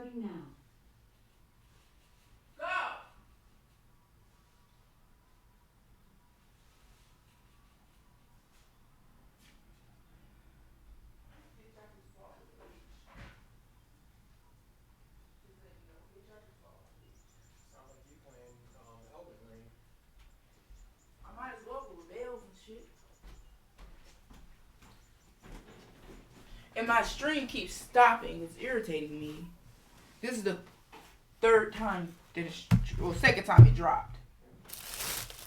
Starting now. I might as well go with bells and shit. And my stream keeps stopping. It's irritating me. This is the third time that second time it dropped.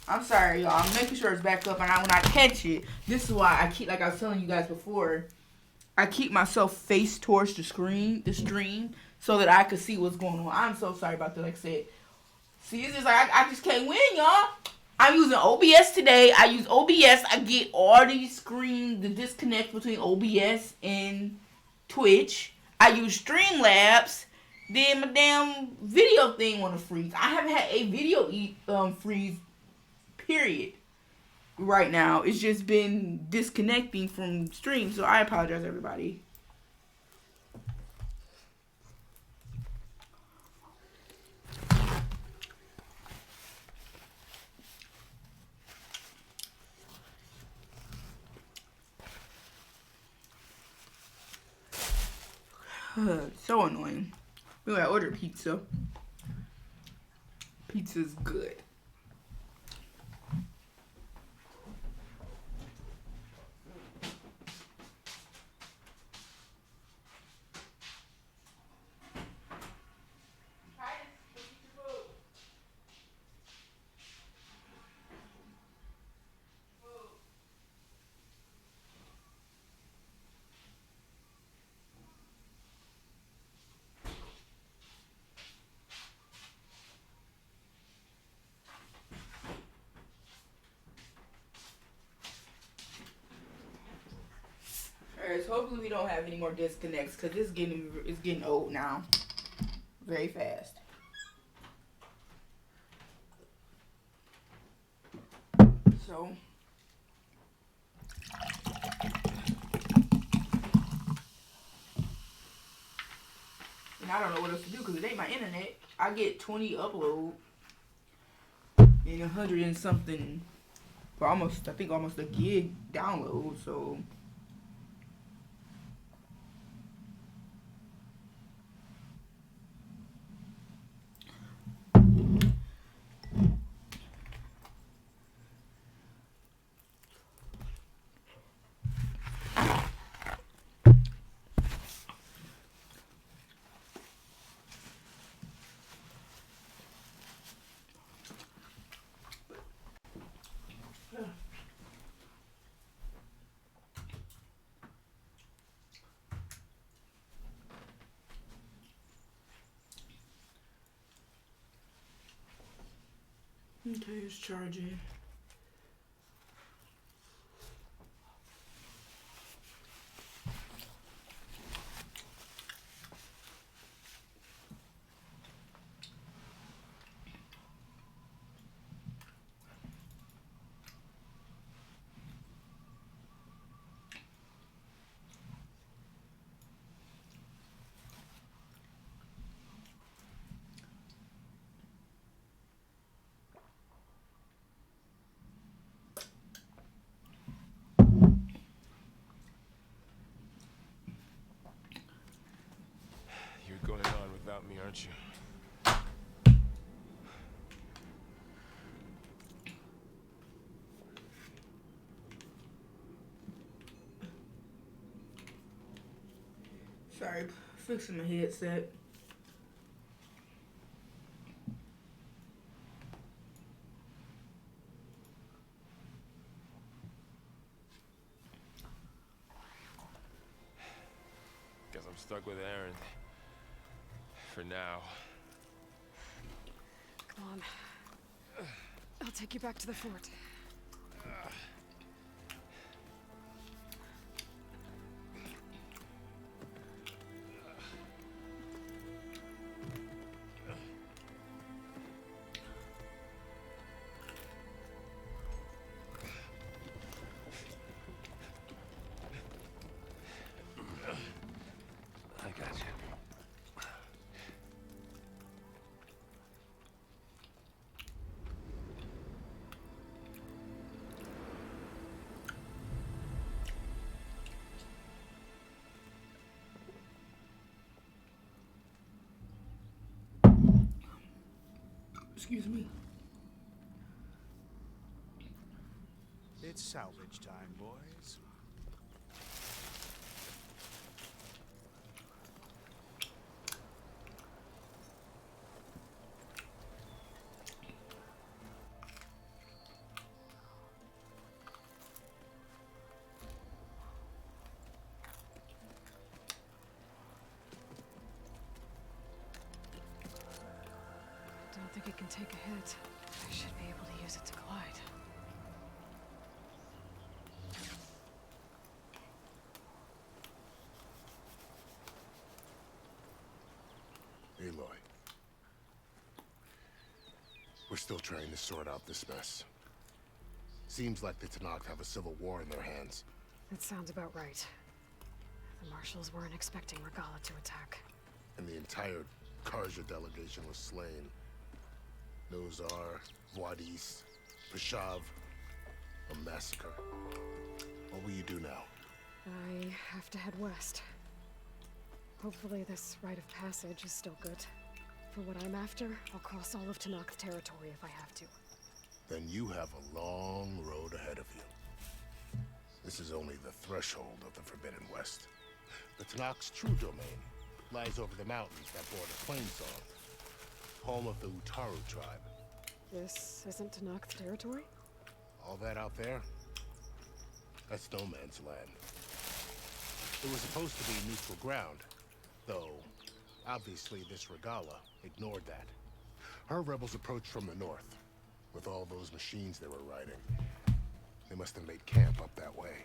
I'm sorry, y'all. I'm making sure it's back up, and when I catch it, this is why I keep, like I was telling you guys before, I keep myself face towards the stream, so that I could see what's going on. I'm so sorry about that. Like I said, see, it's just like I just can't win, y'all. I'm using OBS today. I use OBS. I get all these the disconnect between OBS and Twitch. I use Streamlabs. Then my damn video thing wanna freeze. I haven't had a video freeze, period. Right now, it's just been disconnecting from stream. So I apologize, everybody. So annoying. We gotta order pizza. Pizza's good. Alright, so hopefully we don't have any more disconnects, because it's getting old now. Very fast. So and I don't know what else to do because it ain't my internet. I get 20 upload and 100 and something for almost a gig download. So okay, it's charging. You're going on without me, aren't you? Sorry, fixing my headset. Guess I'm stuck with Aaron. For now. Come on. I'll take you back to the fort. I got you. Excuse me. It's salvage time, boys. Don't think it can take a hit. I should be able to use it to glide. Aloy. We're still trying to sort out this mess. Seems like the Tenakth have a civil war in their hands. That sounds about right. The marshals weren't expecting Regalla to attack. And the entire Karja delegation was slain. Nozar, Wadis, Peshav. A massacre. What will you do now? I have to head west. Hopefully this rite of passage is still good. For what I'm after, I'll cross all of Tenakth territory if I have to. Then you have a long road ahead of you. This is only the threshold of the Forbidden West. The Tenakth's true domain lies over the mountains that border Plainsong, home of the Utaru tribe. This isn't Tenakth territory? All that out there, that's no man's land. It was supposed to be neutral ground, though obviously this Regalla ignored that. Her rebels approached from the north, with all those machines they were riding. They must have made camp up that way.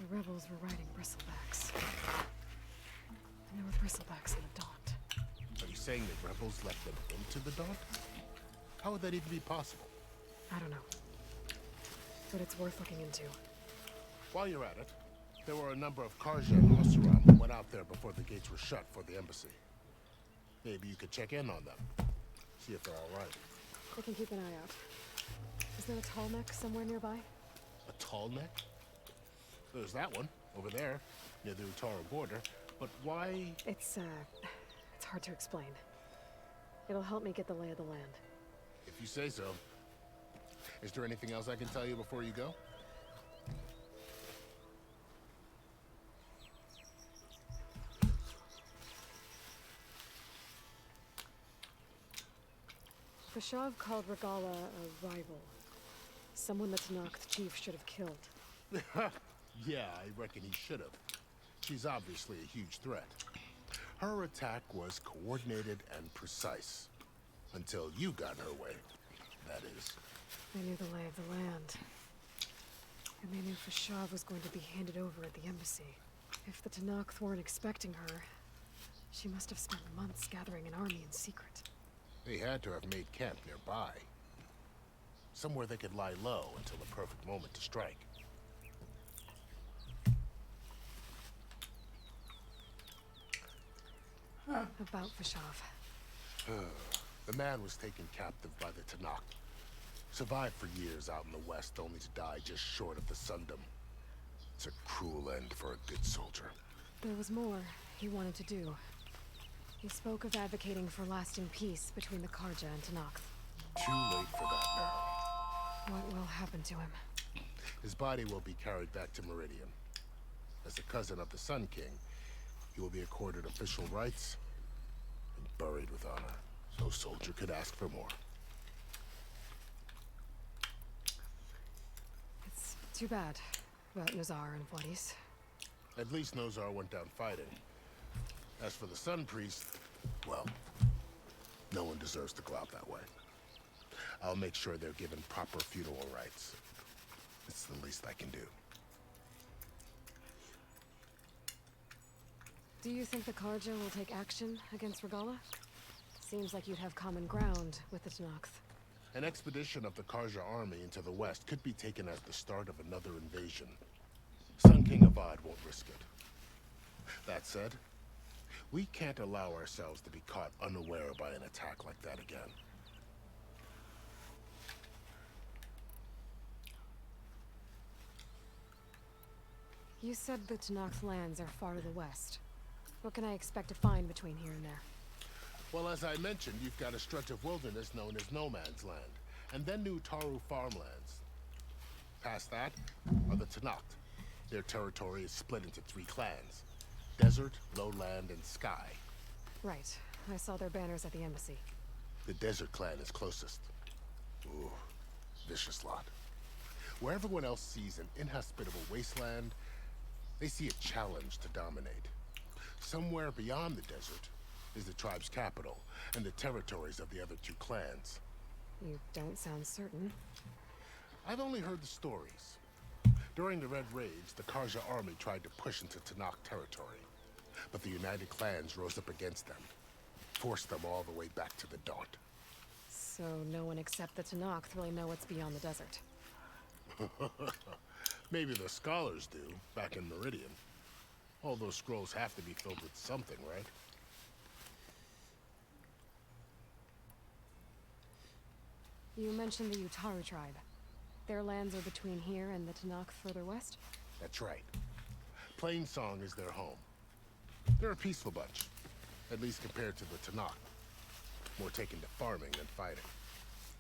The rebels were riding bristlebacks. And there were bristlebacks in the Daunt. Are you saying the rebels let them into the Daunt? How would that even be possible? I don't know. But it's worth looking into. While you're at it, there were a number of Karja and Oseram who went out there before the gates were shut for the embassy. Maybe you could check in on them. See if they're all right. I can keep an eye out. Is there a tall neck somewhere nearby? A tall neck? There's that one, over there, near the Utaru border. But why? It's hard to explain. It'll help me get the lay of the land. If you say so. Is there anything else I can tell you before you go? Peshav called Regalla a rival. Someone the Tenakth chief should have killed. Yeah, I reckon he should have. She's obviously a huge threat. Her attack was coordinated and precise. Until you got in her way, that is. They knew the lay of the land. And they knew Peshav was going to be handed over at the embassy. If the Tenakth weren't expecting her, she must have spent months gathering an army in secret. They had to have made camp nearby. Somewhere they could lie low until the perfect moment to strike. About Peshav. The man was taken captive by the Tenakth. Survived for years out in the west, only to die just short of the Sundom. It's a cruel end for a good soldier. There was more he wanted to do. He spoke of advocating for lasting peace between the Karja and Tenakth. Too late for that now. What will happen to him? His body will be carried back to Meridian. As a cousin of the Sun King, he will be accorded official rights and buried with honor. No soldier could ask for more. It's too bad about Nozar and Wadis. At least Nozar went down fighting. As for the Sun Priest, well, no one deserves to go out that way. I'll make sure they're given proper funeral rites. It's the least I can do. Do you think the Karja will take action against Regalla? Seems like you'd have common ground with the Tenakth. An expedition of the Karja army into the west could be taken as the start of another invasion. Sun King Avad won't risk it. That said, we can't allow ourselves to be caught unaware by an attack like that again. You said the Tenakth lands are far to the west. What can I expect to find between here and there? Well, as I mentioned, you've got a stretch of wilderness known as No Man's Land, and then New Taru farmlands. Past that are the Tenakth. Their territory is split into 3 clans: Desert, Lowland, and Sky. Right. I saw their banners at the embassy. The Desert clan is closest. Ooh, vicious lot. Where everyone else sees an inhospitable wasteland, they see a challenge to dominate. Somewhere beyond the desert is the tribe's capital and the territories of the other 2 clans. You don't sound certain. I've only heard the stories. During the Red Raids, the Karja army tried to push into Tenakth territory, but the United Clans rose up against them, forced them all the way back to the Daunt. So no one except the Tenakth really know what's beyond the desert. Maybe the scholars do, back in Meridian. All those scrolls have to be filled with something, right? You mentioned the Utaru tribe. Their lands are between here and the Tenakth further west? That's right. Plainsong is their home. They're a peaceful bunch, at least compared to the Tenakth. More taken to farming than fighting.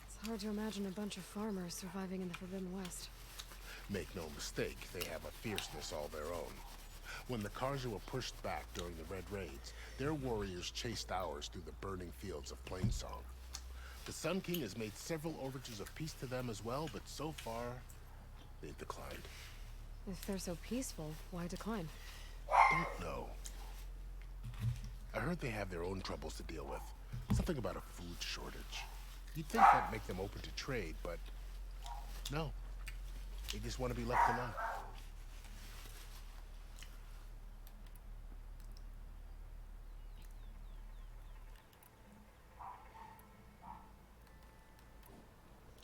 It's hard to imagine a bunch of farmers surviving in the Forbidden West. Make no mistake, they have a fierceness all their own. When the Karja were pushed back during the Red Raids, their warriors chased ours through the burning fields of Plainsong. The Sun King has made several overtures of peace to them as well, but so far, they've declined. If they're so peaceful, why decline? Don't know. I heard they have their own troubles to deal with. Something about a food shortage. You'd think that'd make them open to trade, but no. They just want to be left alone.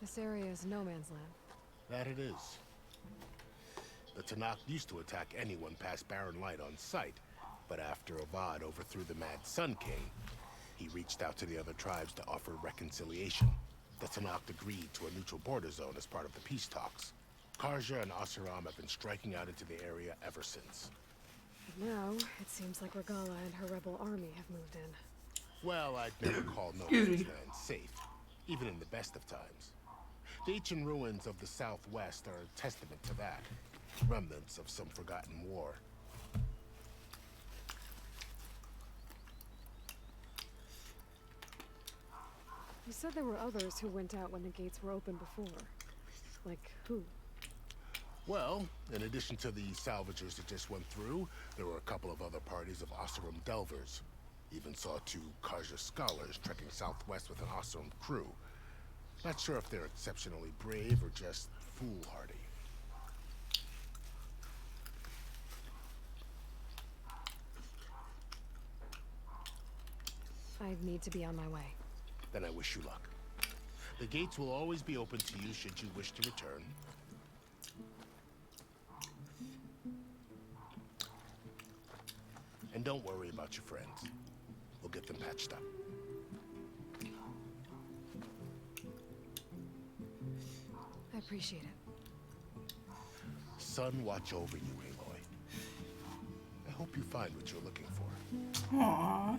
This area is no man's land. That it is. The Tenakth used to attack anyone past Barren Light on sight, but after Avad overthrew the Mad Sun King, he reached out to the other tribes to offer reconciliation. The Tenakth agreed to a neutral border zone as part of the peace talks. Karja and Oseram have been striking out into the area ever since. But now, it seems like Regala and her rebel army have moved in. Well, I'd never call No Excuse Man's me. Land safe, even in the best of times. The ancient ruins of the Southwest are a testament to that. Remnants of some forgotten war. You said there were others who went out when the gates were open before. Like who? Well, in addition to the salvagers that just went through, there were a couple of other parties of Oseram Delvers. Even saw 2 Karja scholars trekking southwest with an Oseram crew. Not sure if they're exceptionally brave or just foolhardy. I need to be on my way. Then I wish you luck. The gates will always be open to you should you wish to return. And don't worry about your friends. We'll get them patched up. I appreciate it. Sun watch over you, Aloy. I hope you find what you're looking for. Aww.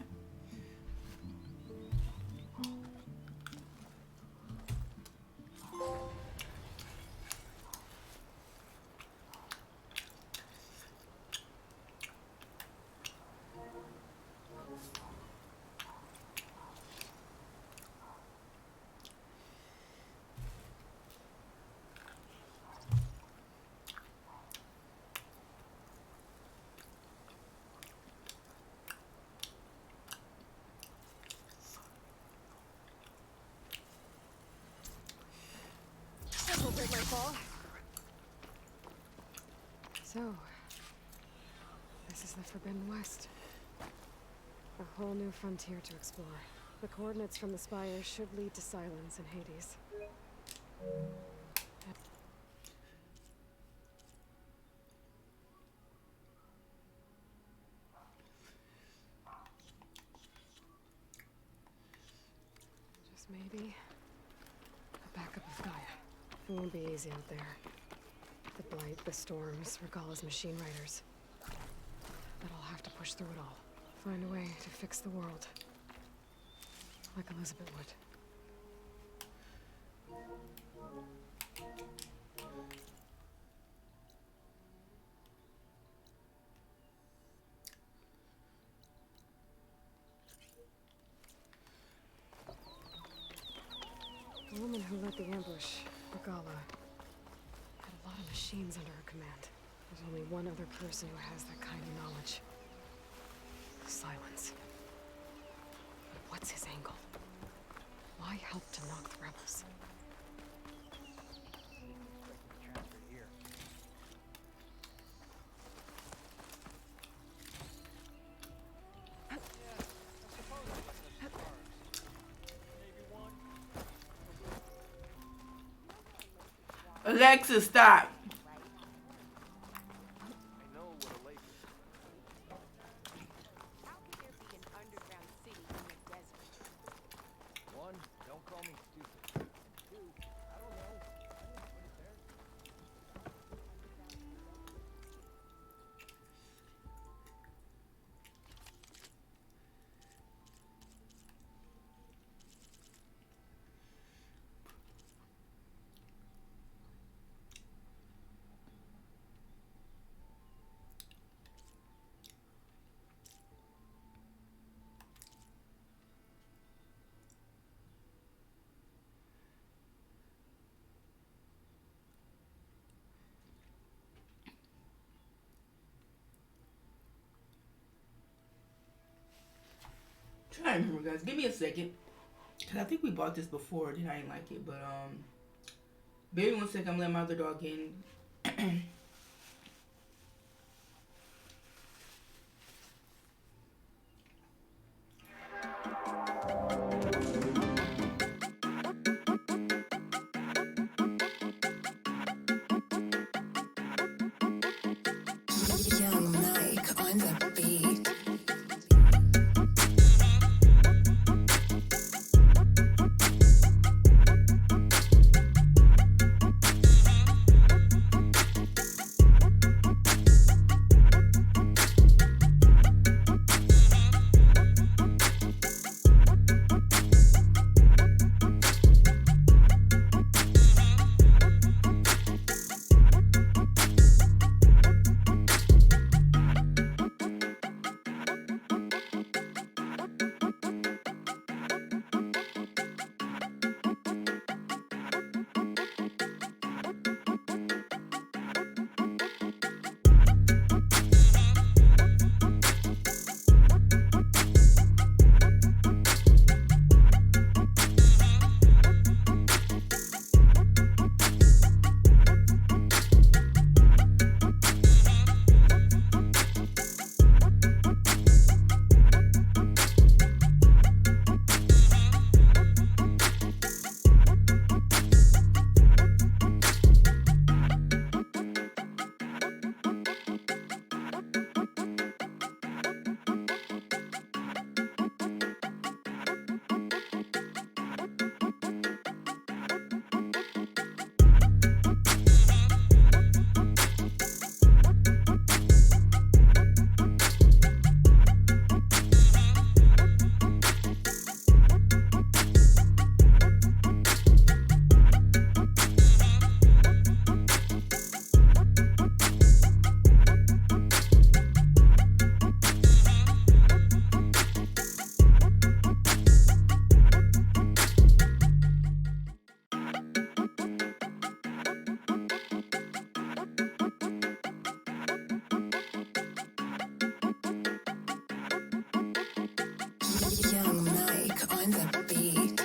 This will break my fall. So, this is the Forbidden West. A whole new frontier to explore. The coordinates from the spire should lead to Silence and Hades. Just maybe a backup of Gaia. It won't be easy out there. The blight, the storms, Regala's machine riders. But I'll have to push through it all. Find a way to fix the world. like Elizabeth would. The woman who led the ambush, Regala, had a lot of machines under her command. There's only one other person who has that kind of knowledge. Silence. But what's his angle? Why help to knock the rebels? Transfer here. Alexa, stop. I know what a lake is. How could there be an underground city in the desert? One, don't call me stupid. Two, I don't know. I didn't put it there. Try to remember, guys. Give me a second. Cause I think we bought this before, and I didn't like it. But baby, 1 second. I'm letting my other dog in. Young Mike on the beat. Young Mike on the beat.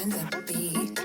on the beat.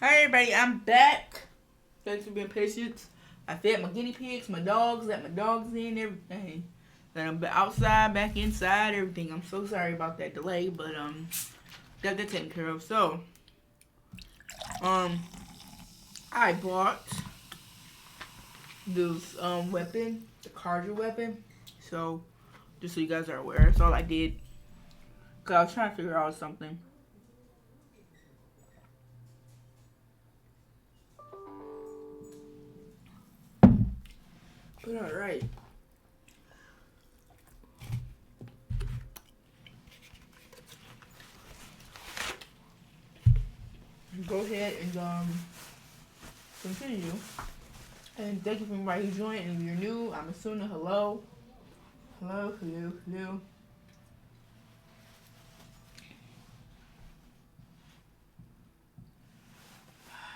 Hey everybody, I'm back. Thanks for being patient. I fed my guinea pigs, my dogs, let my dogs in, everything. Then I'm outside, back inside, everything. I'm so sorry about that delay, but got that taken care of. So, I bought this weapon, the Carja weapon. So, just so you guys are aware, that's all I did. Cause I was trying to figure out something. But alright. Go ahead and continue. And thank you for everybody who joined. And if you're new, I'm Asuna. Hello. Hello, hello, hello.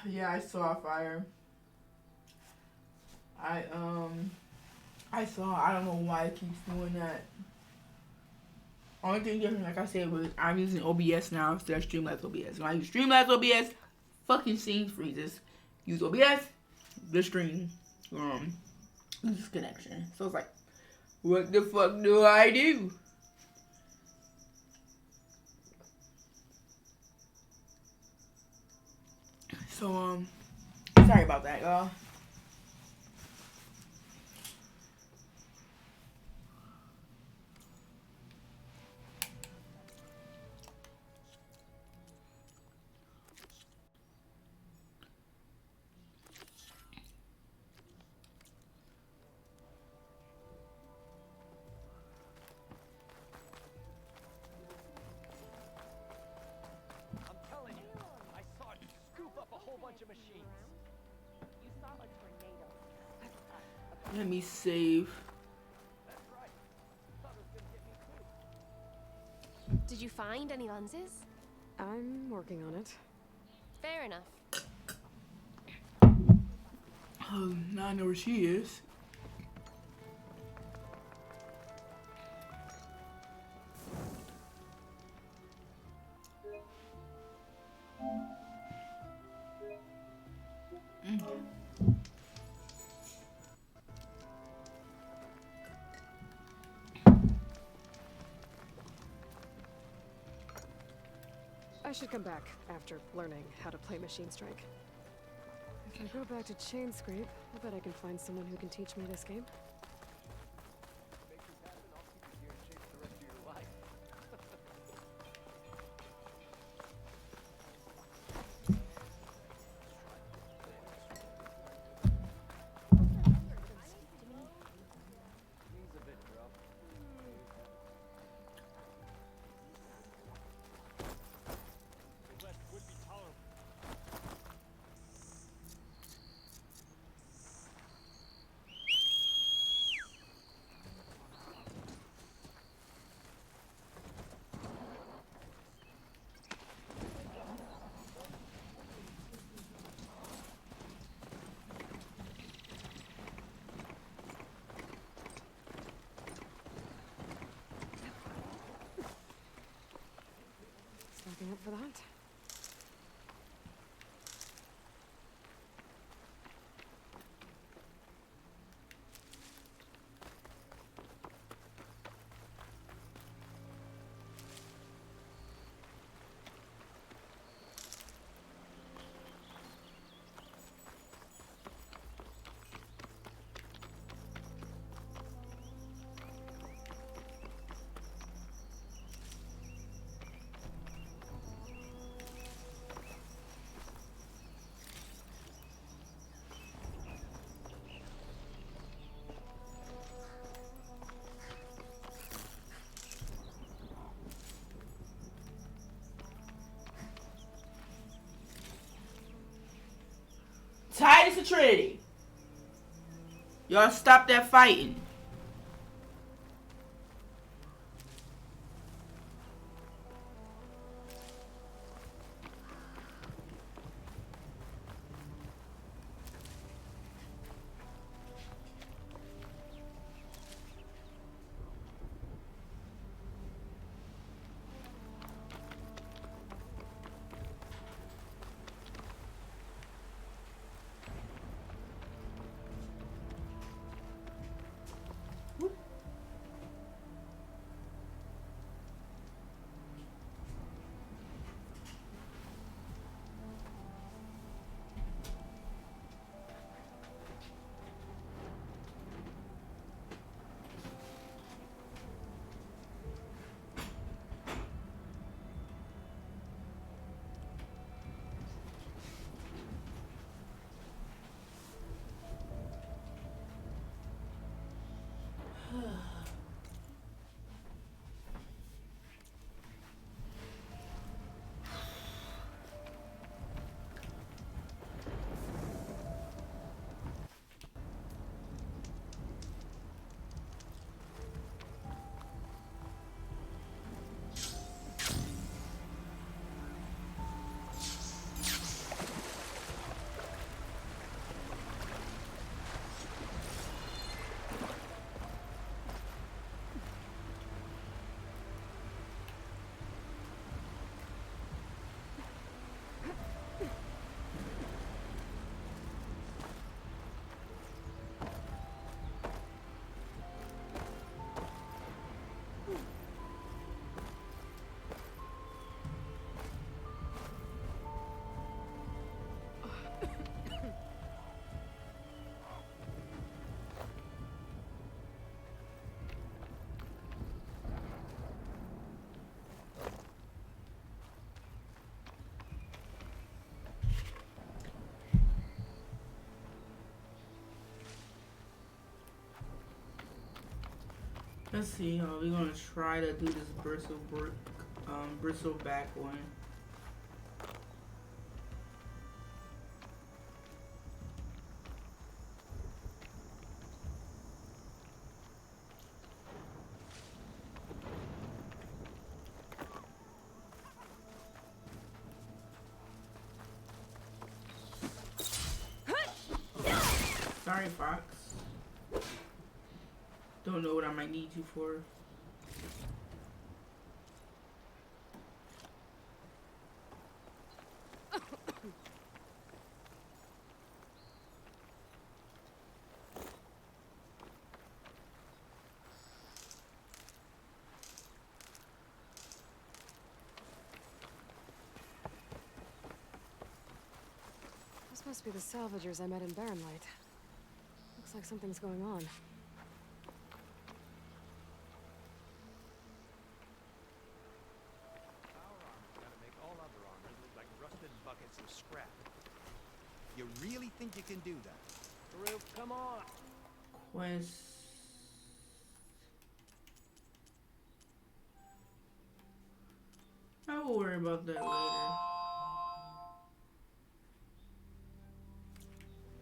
Yeah, I saw a fire. I don't know why it keeps doing that. Only thing different, like I said, was I'm using OBS now instead of Streamlabs OBS. When I use Streamlabs OBS, fucking scene freezes. Use OBS, the stream loses connection. So it's like, what the fuck do I do? So sorry about that, y'all. I'm telling you, I saw it scoop up a whole bunch of machines. You saw a tornado. Let me save. That's right. Thought it was gonna get me too. Did you find any lenses? I'm working on it. Fair enough. Oh, now I know where she is. I should come back after learning how to play Machine Strike. If I go back to Chain Scrape, I bet I can find someone who can teach me this game. Make this happen, I'll keep you here in shape for the rest of your life. Knees a bit rough. The West would be tolerable. Stacking up for that. Titus and Trinity. Y'all stop that fighting. Let's see. We're gonna try to do this bristleback one. Sorry, Fox. Don't know what I might need you for. This must be the salvagers I met in Barren Light. Looks like something's going on. Our armor's gotta make all other armor look like rusted buckets of scrap. You really think you can do that? Karuk, come on! Quest. I will worry about that later.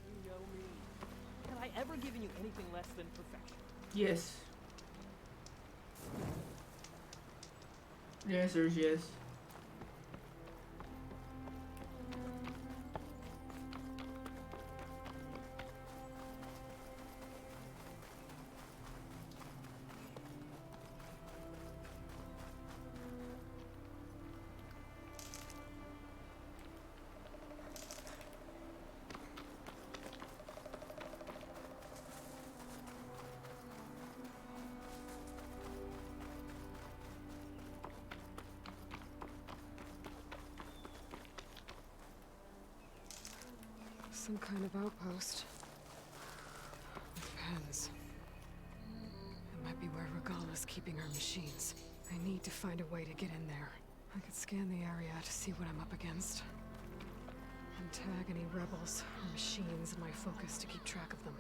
You know me. Have I ever given you anything less than perfection? Yes. The answer is yes. Some kind of outpost. With pens. It might be where Regala's keeping her machines. I need to find a way to get in there. I could scan the area to see what I'm up against. And tag any rebels or machines in my focus to keep track of them.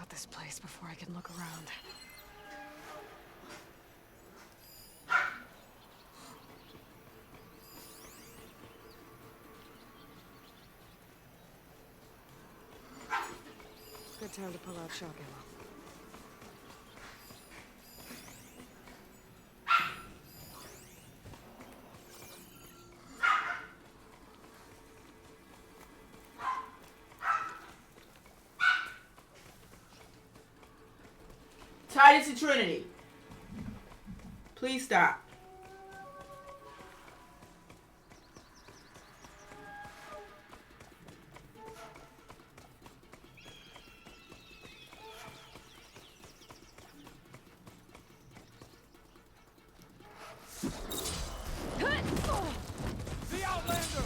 This place before I can look around. Good time to pull out shock ammo. Titus and Trinity. Please stop. The Outlander!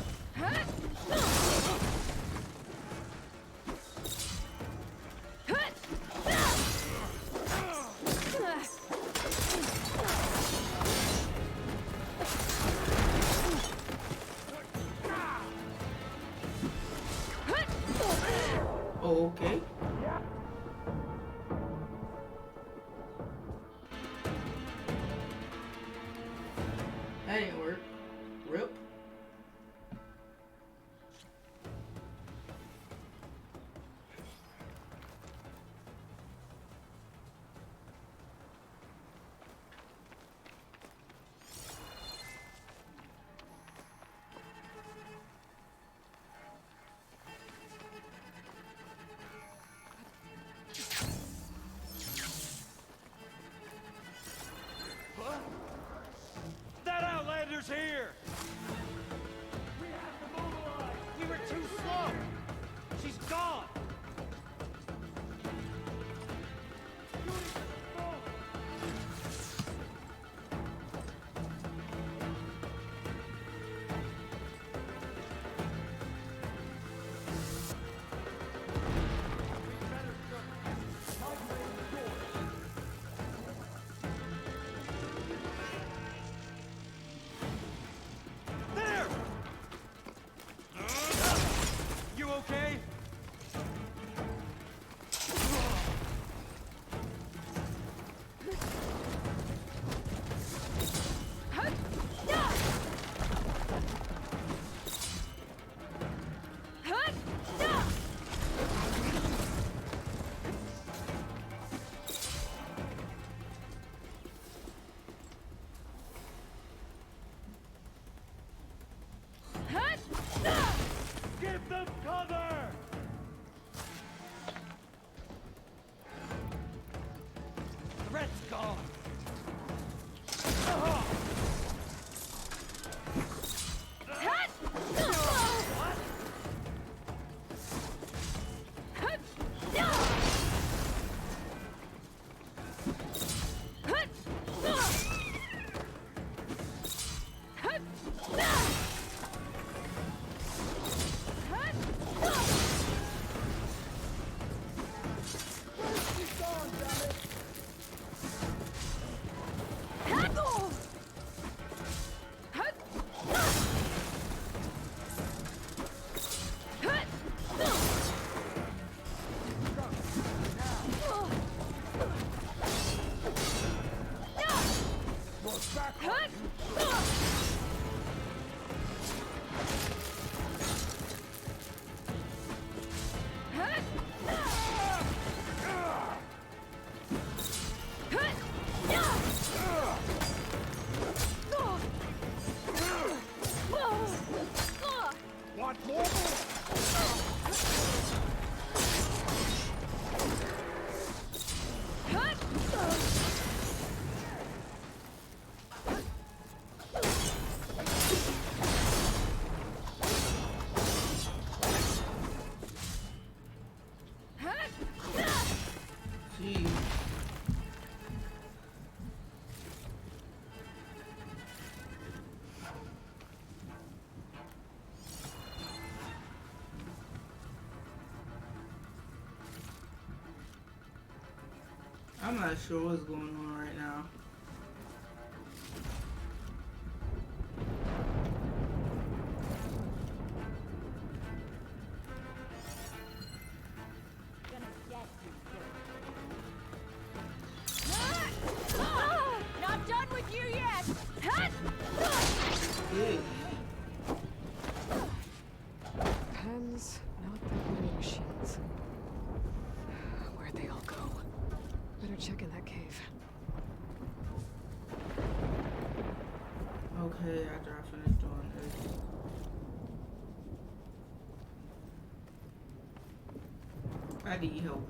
Jeez. I'm not sure what's going on right now. Not done with you yet! Yeah. Pens, not that many machines. Where'd they all go? Better check in that cave. Okay, after I finish doing this. I need help.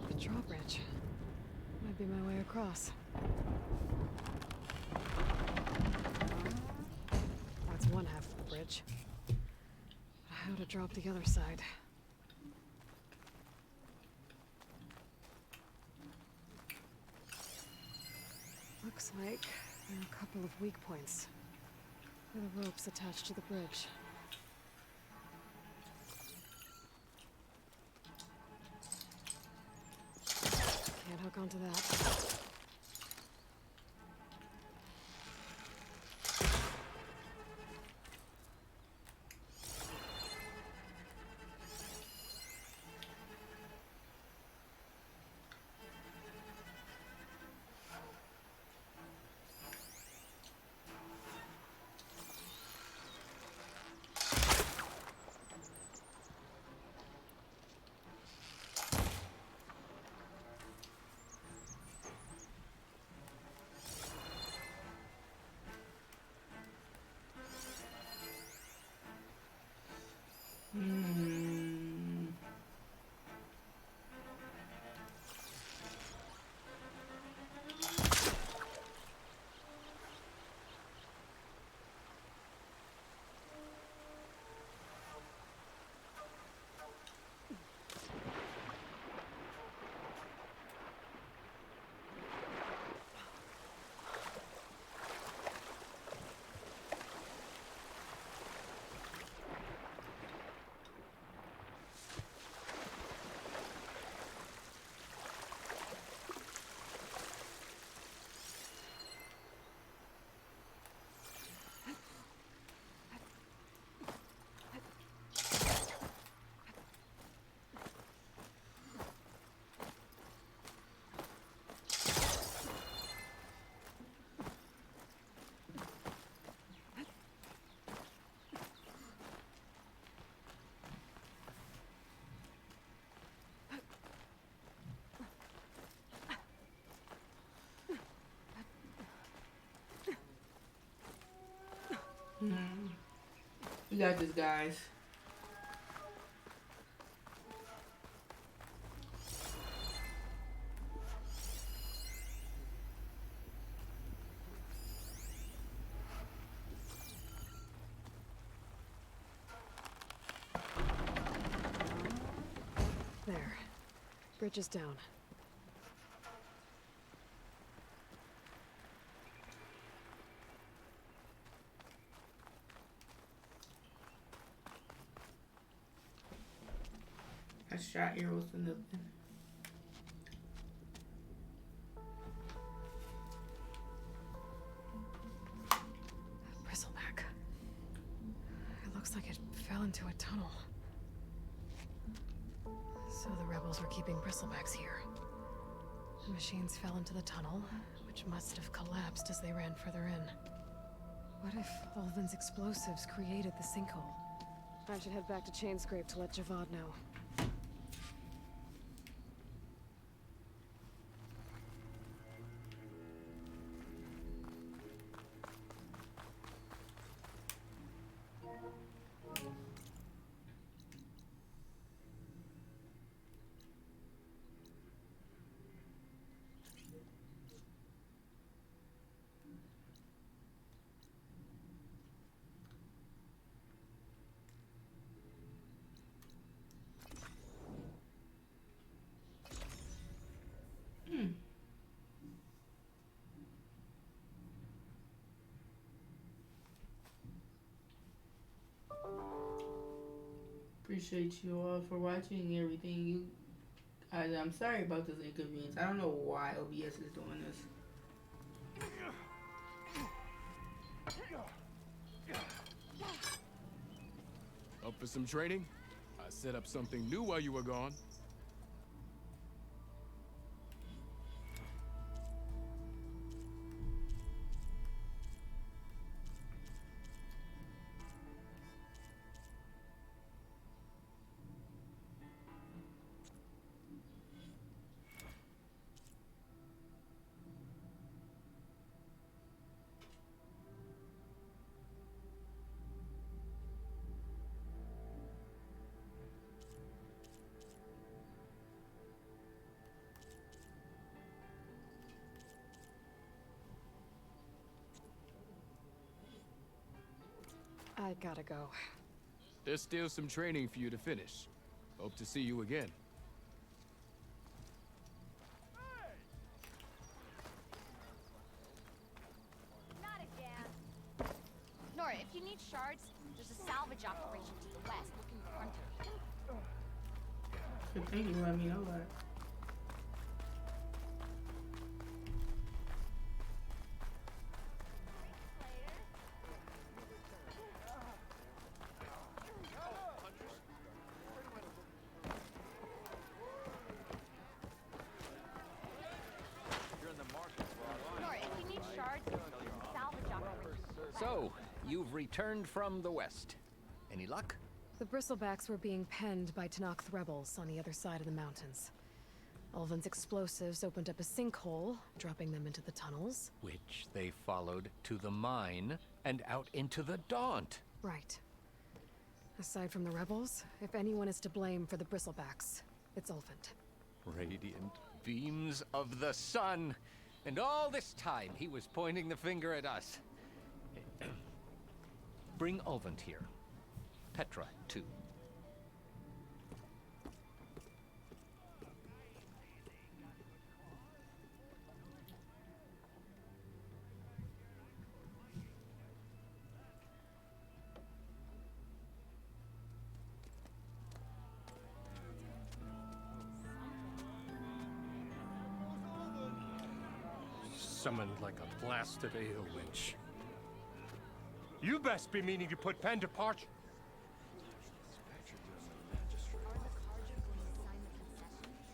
The drawbridge. Might be my way across. That's one half of the bridge. But how to drop the other side? Looks like there are a couple of weak points. Where the ropes attached to the bridge. Can't hook onto that. We got this, guys. There. Bridge is down. I shot arrows in the. Bristleback. It looks like it fell into a tunnel. So the rebels were keeping bristlebacks here. The machines fell into the tunnel, which must have collapsed as they ran further in. What if Ulvin's explosives created the sinkhole? I should head back to Chainscrape to let Javad know. Appreciate you all for watching everything. I'm sorry about this inconvenience. I don't know why OBS is doing this. Up for some training? I set up something new while you were gone. I gotta go. There's still some training for you to finish. Hope to see you again. Not again. Nora, if you need shards, there's a salvage operation to the west looking in front of you. Good thing you let me know that. Nora, if you need shards, there's a salvage operation to the west. So, you've returned from the west. Any luck? The bristlebacks were being penned by Tenakth rebels on the other side of the mountains. Ulvin's explosives opened up a sinkhole, dropping them into the tunnels. Which they followed to the mine and out into the Daunt. Right. Aside from the rebels, if anyone is to blame for the bristlebacks, it's Ulvin. Radiant beams of the sun. And all this time, he was pointing the finger at us. Bring Ulvin here. Petra, too. Summoned like a blasted ale winch. You best be meaning to put pen to parch.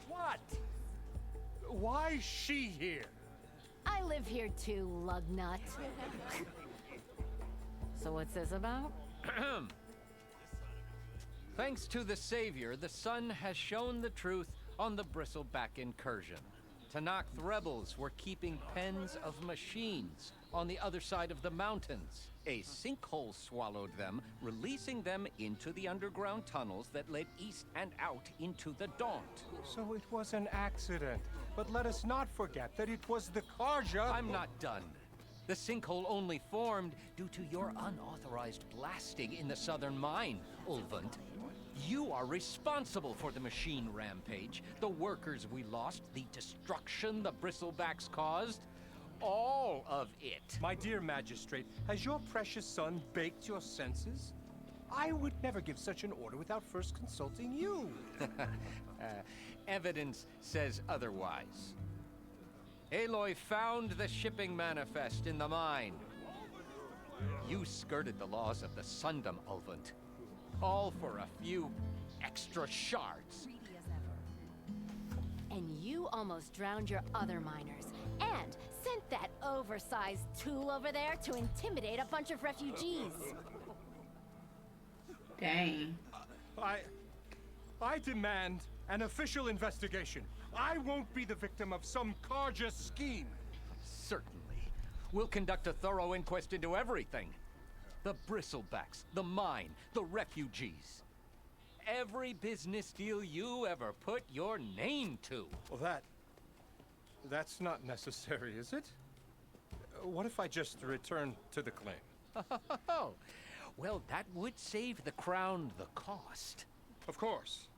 What? Why is she here? I live here too, lugnut. So what's this about? Thanks to the Savior, the sun has shown the truth on the Bristleback incursion. Tenakth rebels were keeping pens of machines on the other side of the mountains. A sinkhole swallowed them, releasing them into the underground tunnels that led east and out into the Daunt. So it was an accident. But let us not forget that it was the Karja. I'm not done. The sinkhole only formed due to your unauthorized blasting in the southern mine, Ulvund. You are responsible for the machine rampage, the workers we lost, the destruction the Bristlebacks caused. All of it. My dear magistrate, has your precious son baked your senses? I would never give such an order without first consulting you. Evidence says otherwise. Aloy found the shipping manifest in the mine. You skirted the laws of the Sundom, Ulvund. All for a few extra shards. And you almost drowned your other miners. And sent that oversized tool over there to intimidate a bunch of refugees. Dang. I demand an official investigation. I won't be the victim of some Karja scheme. Certainly. We'll conduct a thorough inquest into everything. The Bristlebacks, the mine, the refugees. Every business deal you ever put your name to. Well, that's not necessary, is it? What if I just return to the claim? Oh, well, that would save the Crown the cost. Of course.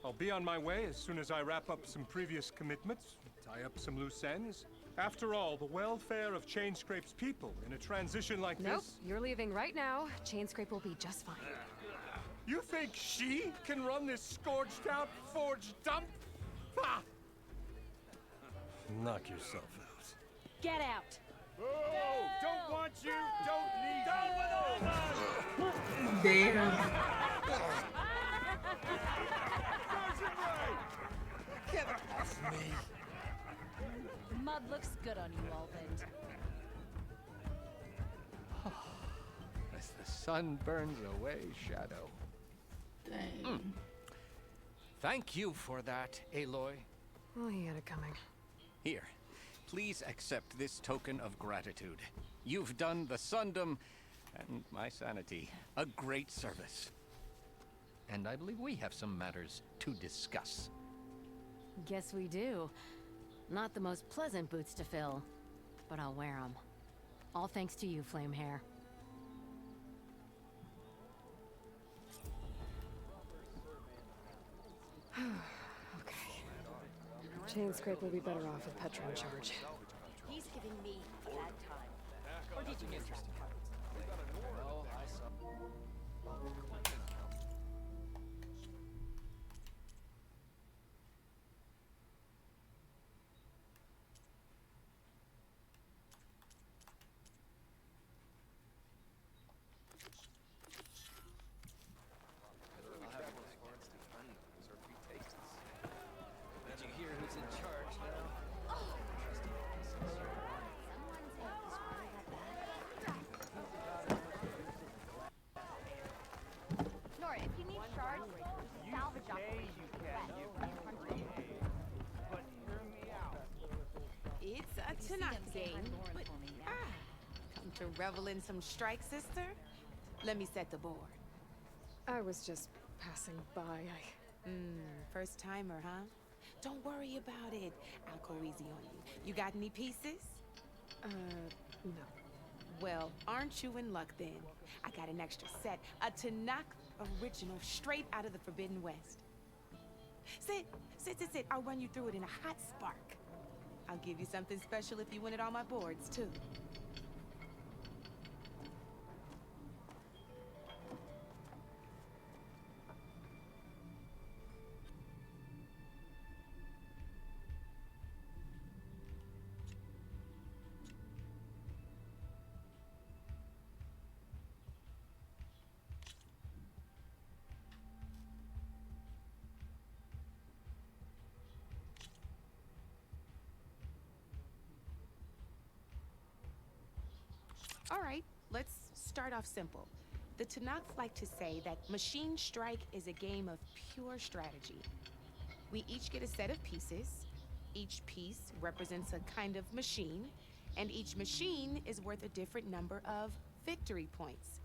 I'll be on my way as soon as I wrap up some previous commitments, tie up some loose ends. After all, the welfare of Chainscrape's people in a transition like Nope, this... you're leaving right now. Chainscrape will be just fine. You think she can run this scorched-out forge dump? Ha! Knock yourself out. Get out. Oh, don't want you, don't need down with all that! Damn. Get off me! Mud looks good on you, Ulvund. As the sun burns away shadow. Dang. Thank you for that, Aloy. Well, he had it coming. Here, please accept this token of gratitude. You've done the Sundom and my sanity a great service. And I believe we have some matters to discuss. Guess we do. Not the most pleasant boots to fill, but I'll wear them. All thanks to you, Flamehair. Okay. Chainscrape will be better off with Petra in charge. He's giving me a bad time. Or did you miss that part? Did you hear who's in charge now? Nora, if you need shards, there's a salvage operation to the west. But hear me out. It's a Tanakh game, but come to revel in some strike, sister? Let me set the board. I was just passing by. First timer, huh? Don't worry about it. I'll go easy on you. You got any pieces? No. Well, aren't you in luck then? I got an extra set, a Tanakh original, straight out of the Forbidden West. Sit. I'll run you through it in a hot spark. I'll give you something special if you win it on my boards, too. All right, let's start off simple. The Tanakh like to say that Machine Strike is a game of pure strategy. We each get a set of pieces. Each piece represents a kind of machine, and each machine is worth a different number of victory points.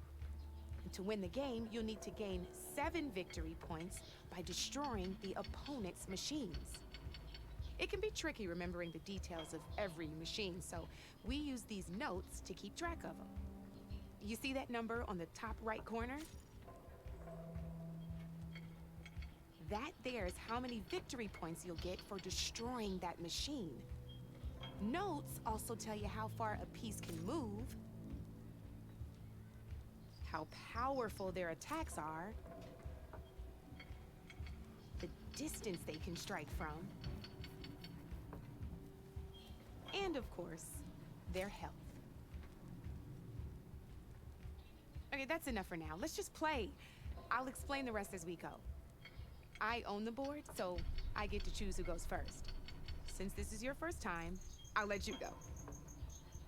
And to win the game, you'll need to gain 7 victory points by destroying the opponent's machines. It can be tricky remembering the details of every machine, so we use these notes to keep track of them. You see that number on the top right corner? That there is how many victory points you'll get for destroying that machine. Notes also tell you how far a piece can move, how powerful their attacks are, the distance they can strike from, and of course, their health. Okay, that's enough for now. Let's just play. I'll explain the rest as we go. I own the board, so I get to choose who goes first. Since this is your first time, I'll let you go.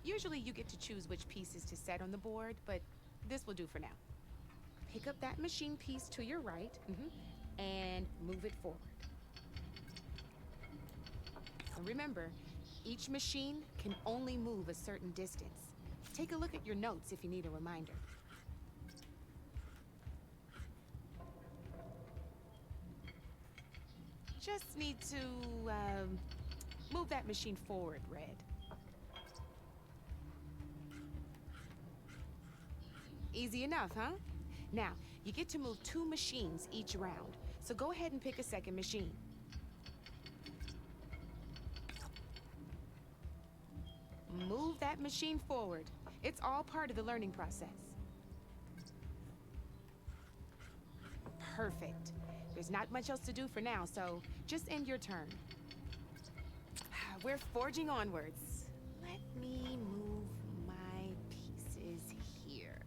Usually you get to choose which pieces to set on the board, but this will do for now. Pick up that machine piece to your right, and move it forward. And remember, each machine can only move a certain distance. Take a look at your notes if you need a reminder. Just need to, move that machine forward, Red. Easy enough, huh? Now, you get to move 2 machines each round, so go ahead and pick a second machine. Move that machine forward. It's all part of the learning process. Perfect. There's not much else to do for now, so just end your turn. We're forging onwards. Let me move my pieces here.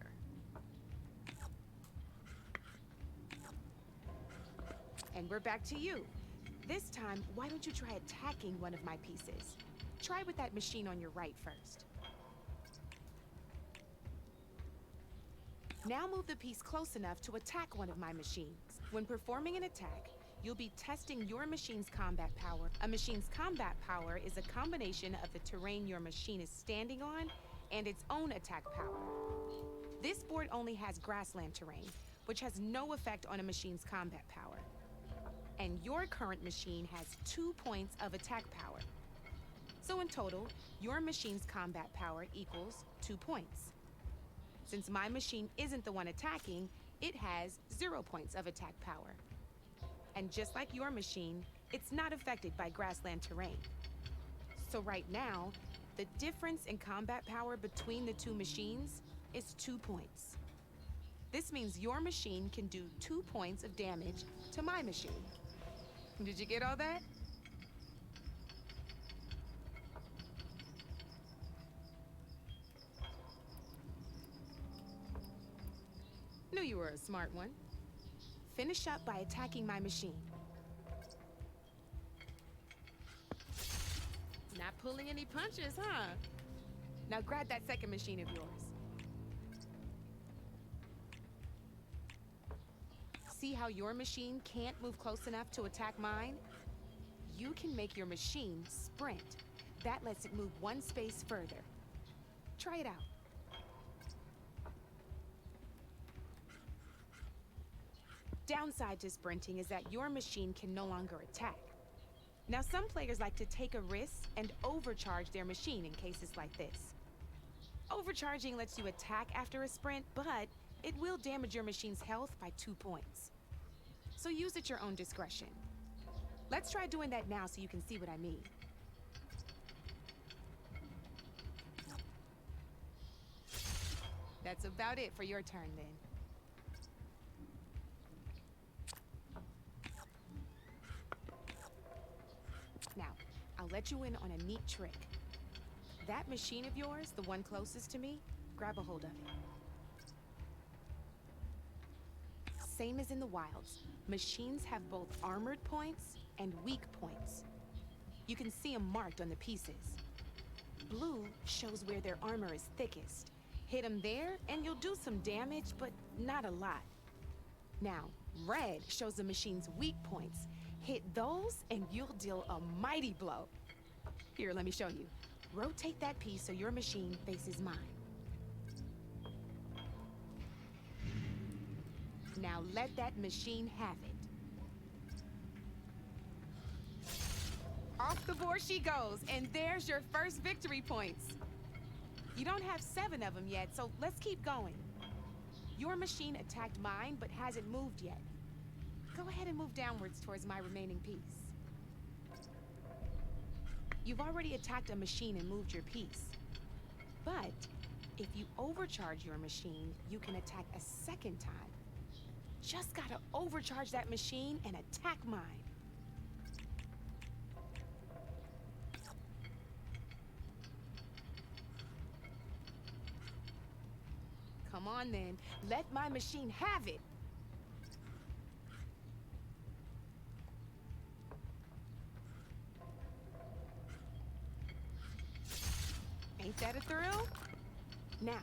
And we're back to you. This time, why don't you try attacking one of my pieces? Try with that machine on your right first. Now move the piece close enough to attack one of my machines. When performing an attack, you'll be testing your machine's combat power. A machine's combat power is a combination of the terrain your machine is standing on and its own attack power. This board only has grassland terrain, which has no effect on a machine's combat power. And your current machine has 2 points of attack power. So in total, your machine's combat power equals 2 points. Since my machine isn't the one attacking, it has 0 points of attack power. And just like your machine, it's not affected by grassland terrain. So right now, the difference in combat power between the 2 machines is 2 points. This means your machine can do 2 points of damage to my machine. Did you get all that? Knew you were a smart one. Finish up by attacking my machine. Not pulling any punches, huh? Now grab that second machine of yours. See how your machine can't move close enough to attack mine? You can make your machine sprint. That lets it move 1 space further. Try it out. Downside to sprinting is that your machine can no longer attack. Now, some players like to take a risk and overcharge their machine in cases like this. Overcharging lets you attack after a sprint, but it will damage your machine's health by 2 points. So use at your own discretion. Let's try doing that now so you can see what I mean. That's about it for your turn, then. Now, I'll let you in on a neat trick. That machine of yours, the one closest to me, grab a hold of it. Same as in the wilds, machines have both armored points and weak points. You can see them marked on the pieces. Blue shows where their armor is thickest. Hit them there, and you'll do some damage, but not a lot. Now, red shows the machine's weak points. Hit those, and you'll deal a mighty blow. Here, let me show you. Rotate that piece so your machine faces mine. Now let that machine have it. Off the board she goes, and there's your first victory points. You don't have 7 of them yet, so let's keep going. Your machine attacked mine, but hasn't moved yet. Go ahead and move downwards towards my remaining piece. You've already attacked a machine and moved your piece. But if you overcharge your machine, you can attack a second time. Just gotta overcharge that machine and attack mine. Come on then, let my machine have it. Ain't that a thrill? Now,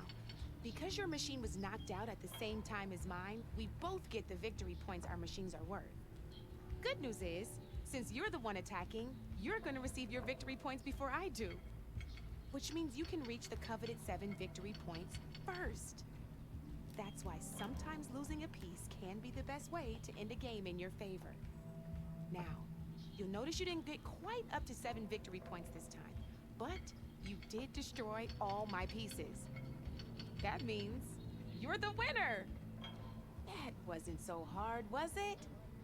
because your machine was knocked out at the same time as mine, we both get the victory points our machines are worth. Good news is, since you're the one attacking, you're gonna receive your victory points before I do. Which means you can reach the coveted 7 victory points first. That's why sometimes losing a piece can be the best way to end a game in your favor. Now, you'll notice you didn't get quite up to 7 victory points this time, but you did destroy all my pieces. That means you're the winner! That wasn't so hard, was it?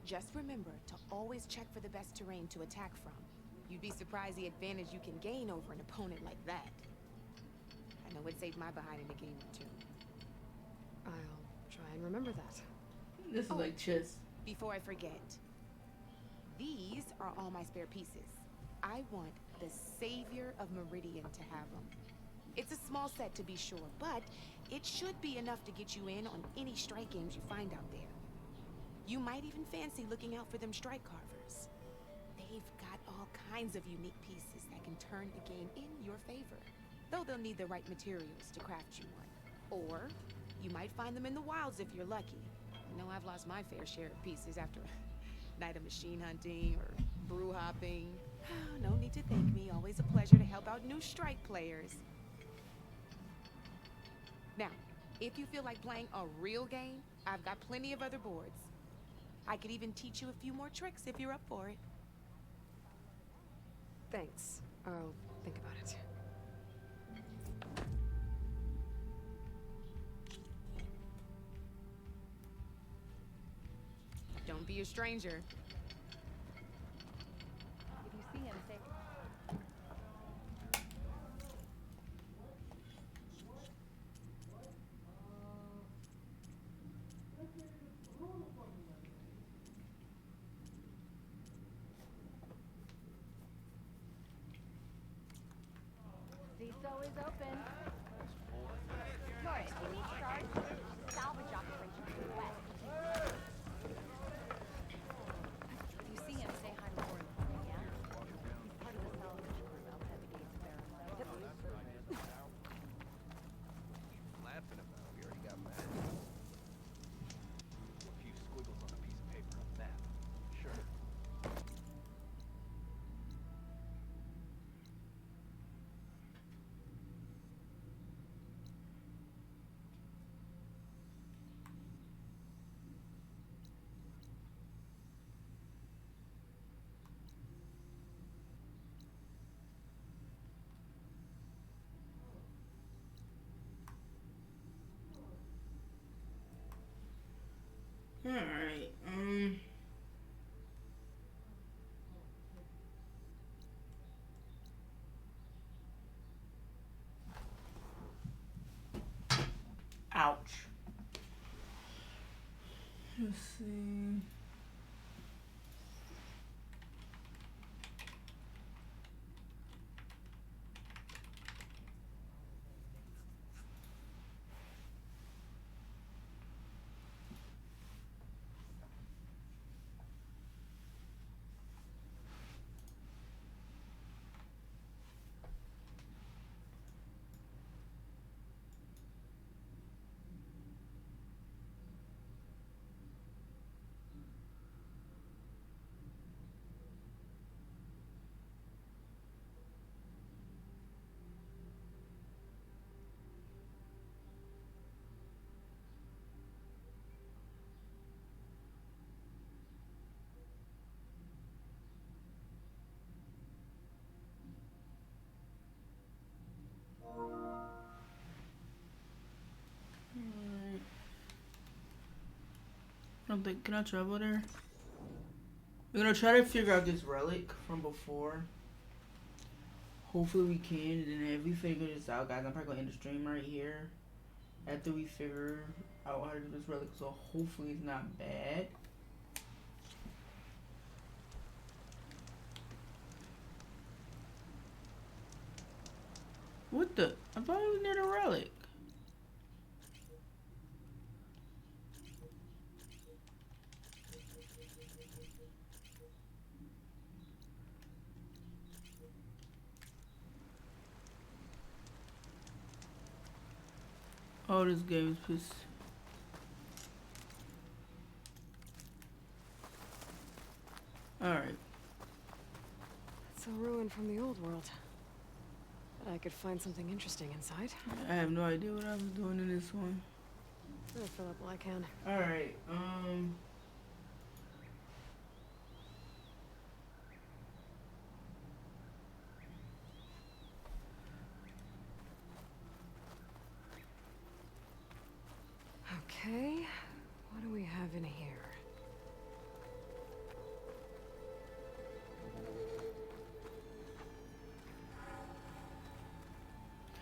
Just remember to always check for the best terrain to attack from. You'd be surprised the advantage you can gain over an opponent like that. I know it saved my behind in a game or two. I'll try and remember that. This is like chess. Before I forget, these are all my spare pieces. I want the Savior of Meridian to have them. It's a small set to be sure, but it should be enough to get you in on any strike games you find out there. You might even fancy looking out for them strike carvers. They've got all kinds of unique pieces that can turn a game in your favor, though they'll need the right materials to craft you one. Or you might find them in the wilds if you're lucky. I know I've lost my fair share of pieces after a night of machine hunting or brew hopping. No need to thank me. Always a pleasure to help out new strike players. Now, if you feel like playing a real game, I've got plenty of other boards. I could even teach you a few more tricks if you're up for it. Thanks. I'll think about it. Don't be a stranger. If you see him, say... Seat's always open. Nora, if you need shards, there's a salvage operation to the west. If you see him, say hi to Warren for me, yeah? He's part of the salvage crew outside the gates of Barrymore. Laughing about, we already got mad. A few squiggles on a piece of paper on a map. Sure. Alright, ouch. Let's see. don't think. Can I travel there? We're gonna try to figure out this relic from before. Hopefully we can. And then if we figure this out, guys, I'm probably gonna end the stream right here. After we figure out how to do this relic, so hopefully it's not bad. What the? I thought it was near the relic. Oh, this game is just... Alright. It's a ruin from the old world. But I could find something interesting inside. I have no idea what I was doing in this one. I'll fill up while I can. Alright, Okay, what do we have in here?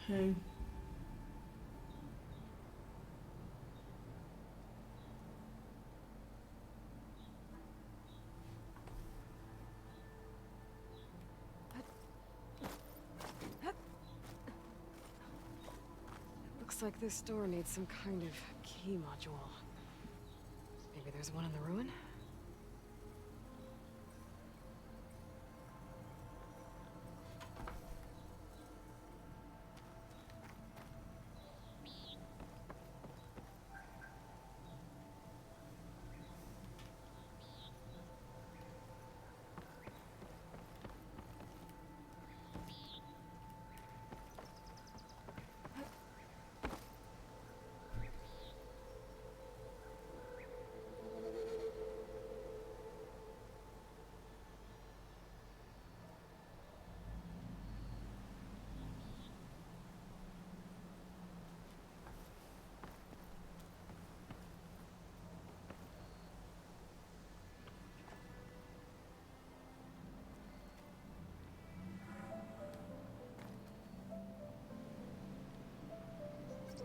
okay. Looks like this door needs some kind of key module. Maybe there's one in the ruin?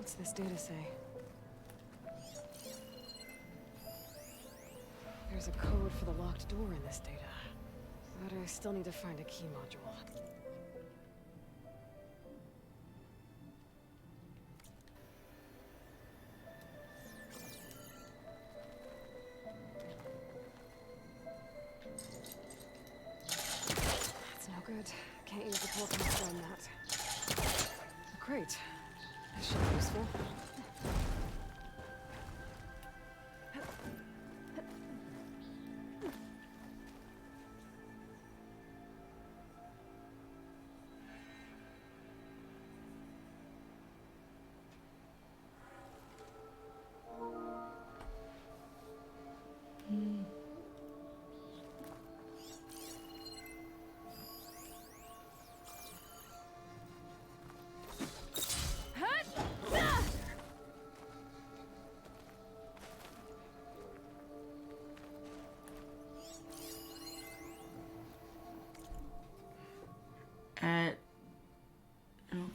What's this data say? There's a code for the locked door in this data. But I still need to find a key module. That's no good. Can't use the portal to find that. Great. This should be useful.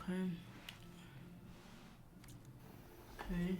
Okay. Okay.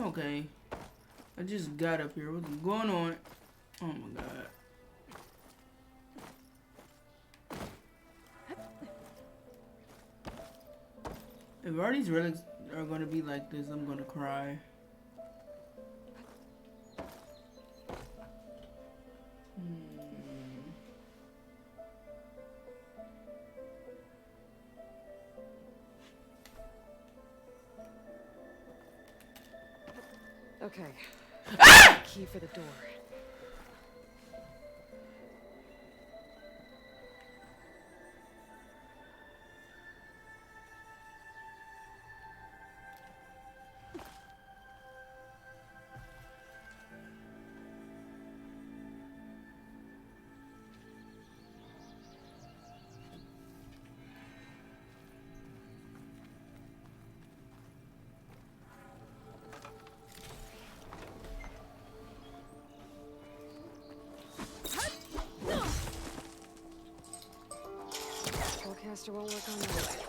Okay. I just got up here. What's going on? Oh my god. If all these relics are gonna be like this, I'm gonna cry. Okay. Key for the door. Spellcaster won't work on that.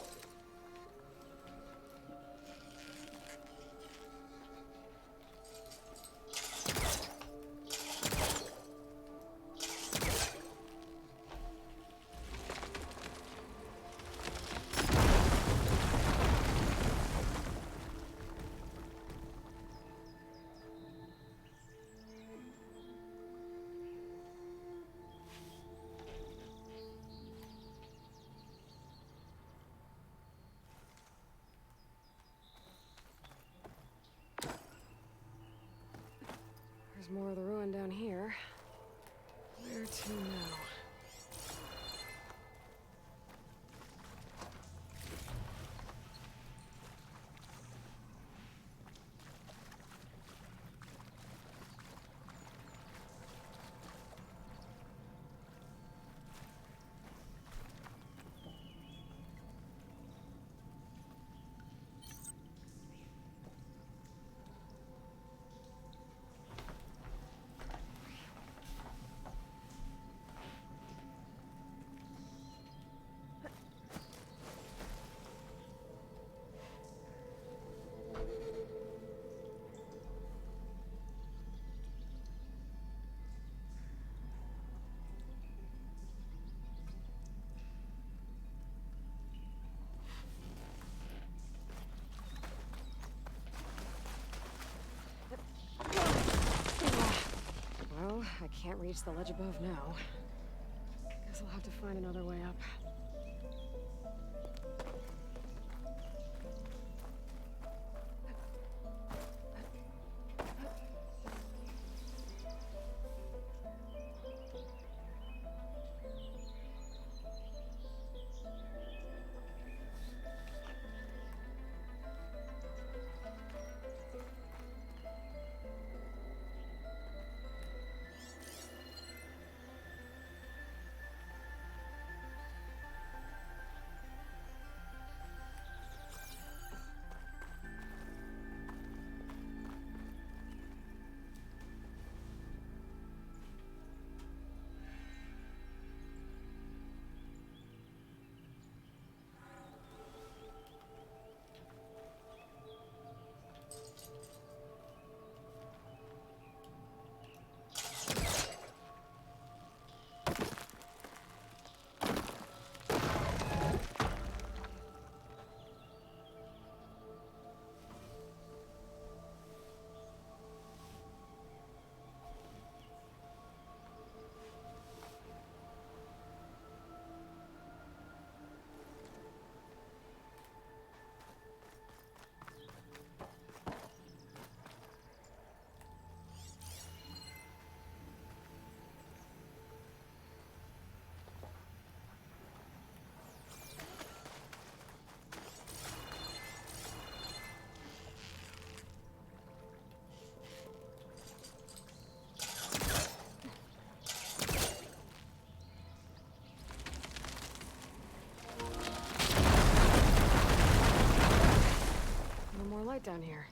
can't reach the ledge above now. Guess I'll have to find another way up. No more light down here.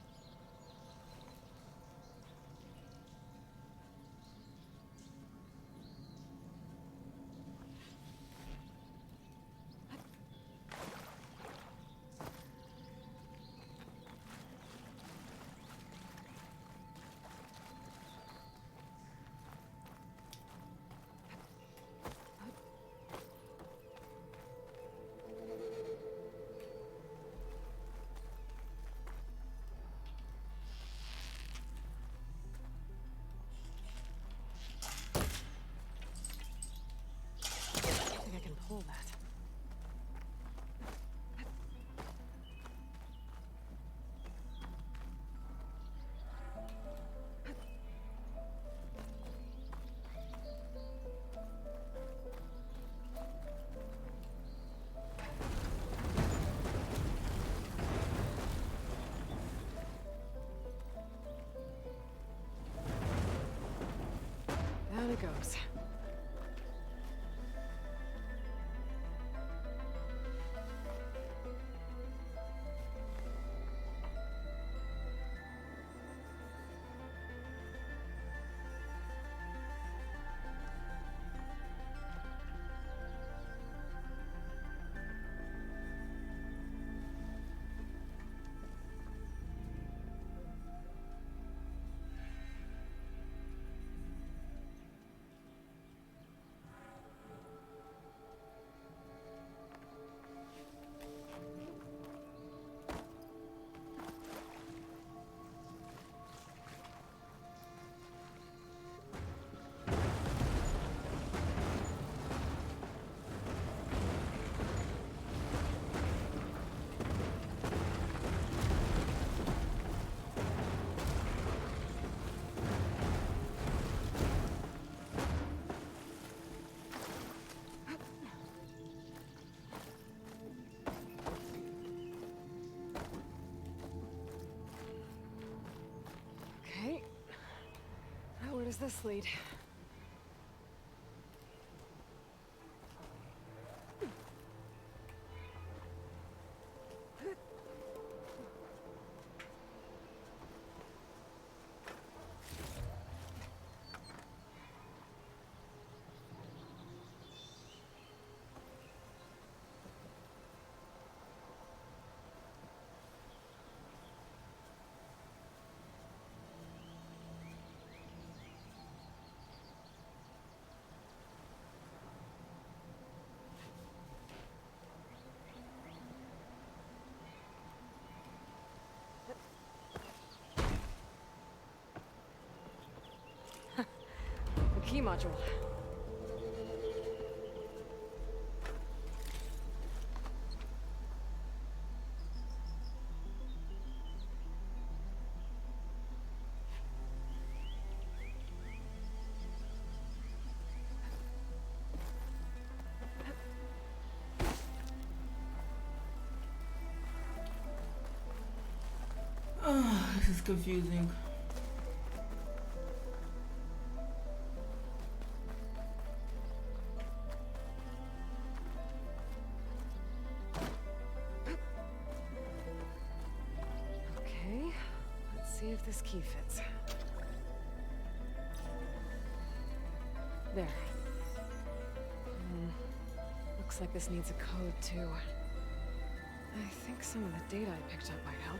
I think I can pull that. Down it goes. Okay. Now where does this lead? key module. This is confusing. Okay, let's see if this key fits. There. Looks like this needs a code too. I think some of the data I picked up might help.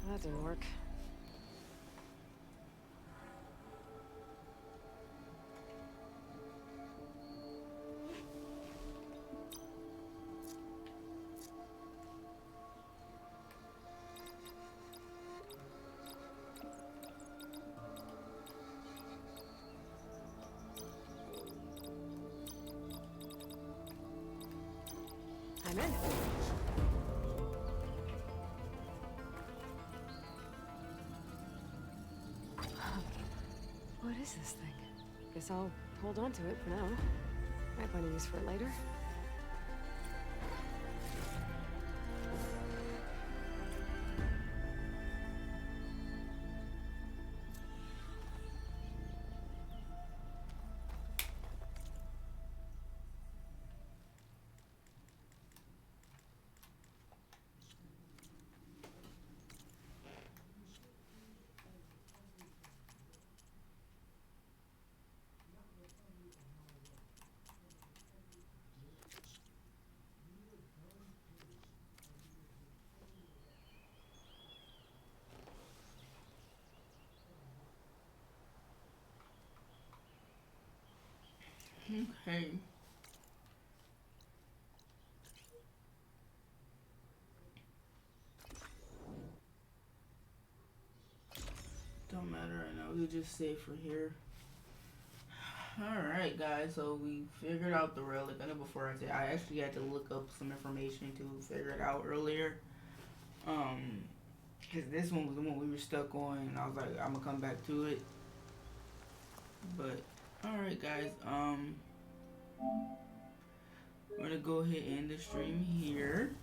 That didn't work. I'm in. What is this thing? Guess I'll hold on to it for now. Might find a use for it later. Okay. Don't matter right now. We'll just save for here. Alright, guys. So we figured out the relic. I know before I said I actually had to look up some information to figure it out earlier. Because this one was the one we were stuck on, and I was like, I'm gonna come back to it. But alright, guys. We're gonna go ahead and end the stream here.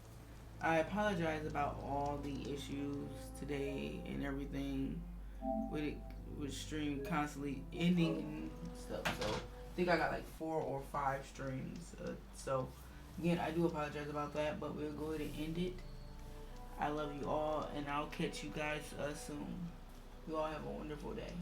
I apologize about all the issues today and everything with it, with stream constantly ending and stuff. So I think I got like 4 or 5 streams. So again, I do apologize about that, but we'll go ahead and end it. I love you all, and I'll catch you guys soon. You all have a wonderful day.